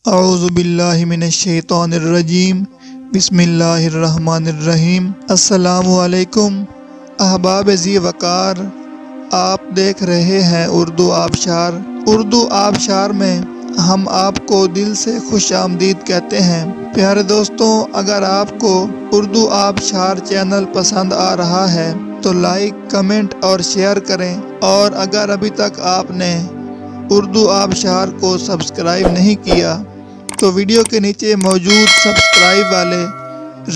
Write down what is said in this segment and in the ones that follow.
اعوذ باللہ من الشیطان الرجیم بسم اللہ الرحمن الرحیم۔ السلام علیکم احباب ذی وقار، آپ دیکھ رہے ہیں اردو آبشار۔ اردو آبشار میں ہم آپ کو دل سے خوش آمدید کہتے ہیں۔ پیارے دوستوں، اگر آپ کو اردو آبشار چینل پسند آ رہا ہے تو لائک، کمنٹ اور شیئر کریں، اور اگر ابھی تک آپ نے اردو آبشار کو سبسکرائب نہیں کیا تو ویڈیو کے نیچے موجود سبسکرائب والے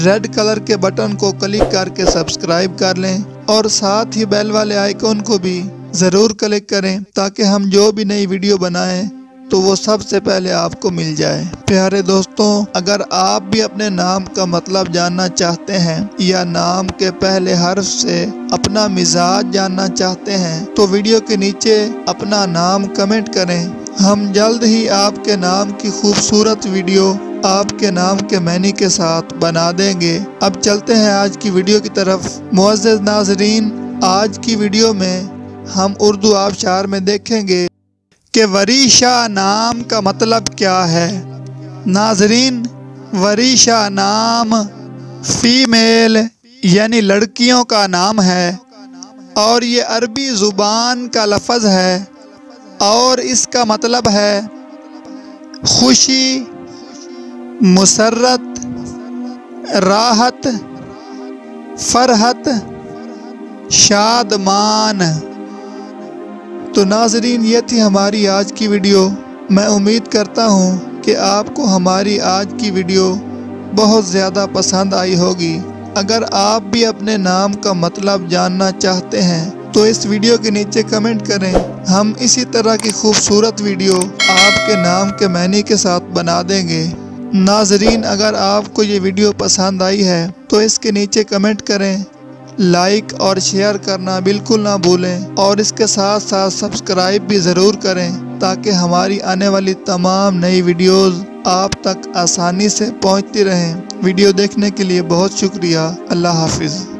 ریڈ کلر کے بٹن کو کلک کر کے سبسکرائب کر لیں، اور ساتھ ہی بیل والے آئیکن کو بھی ضرور کلک کریں تاکہ ہم جو بھی نئی ویڈیو بنائیں تو وہ سب سے پہلے آپ کو مل جائے۔ پیارے دوستوں، اگر آپ بھی اپنے نام کا مطلب جاننا چاہتے ہیں یا نام کے پہلے حرف سے اپنا مزاج جاننا چاہتے ہیں تو ویڈیو کے نیچے اپنا نام کمنٹ کریں۔ ہم جلد ہی آپ کے نام کی خوبصورت ویڈیو آپ کے نام کے معنی کے ساتھ بنا دیں گے۔ اب چلتے ہیں آج کی ویڈیو کی طرف۔ معزز ناظرین، آج کی ویڈیو میں ہم اردو آبشار میں دیکھیں گے کہ وریشہ نام کا مطلب کیا ہے۔ ناظرین، وریشہ نام فیمیل یعنی لڑکیوں کا نام ہے، اور یہ عربی زبان کا لفظ ہے، اور اس کا مطلب ہے خوشی، مسرت، راحت، فرحت، شادمان۔ تو ناظرین، یہ تھی ہماری آج کی ویڈیو۔ میں امید کرتا ہوں کہ آپ کو ہماری آج کی ویڈیو بہت زیادہ پسند آئی ہوگی۔ اگر آپ بھی اپنے نام کا مطلب جاننا چاہتے ہیں تو اس ویڈیو کے نیچے کمنٹ کریں۔ ہم اسی طرح کی خوبصورت ویڈیو آپ کے نام کے معنی کے ساتھ بنا دیں گے۔ ناظرین، اگر آپ کو یہ ویڈیو پسند آئی ہے تو اس کے نیچے کمنٹ کریں، لائک اور شیئر کرنا بالکل نہ بھولیں، اور اس کے ساتھ ساتھ سبسکرائب بھی ضرور کریں تاکہ ہماری آنے والی تمام نئی ویڈیوز آپ تک آسانی سے پہنچتی رہیں۔ ویڈیو دیکھنے کے لیے بہت شکریہ۔ اللہ حافظ۔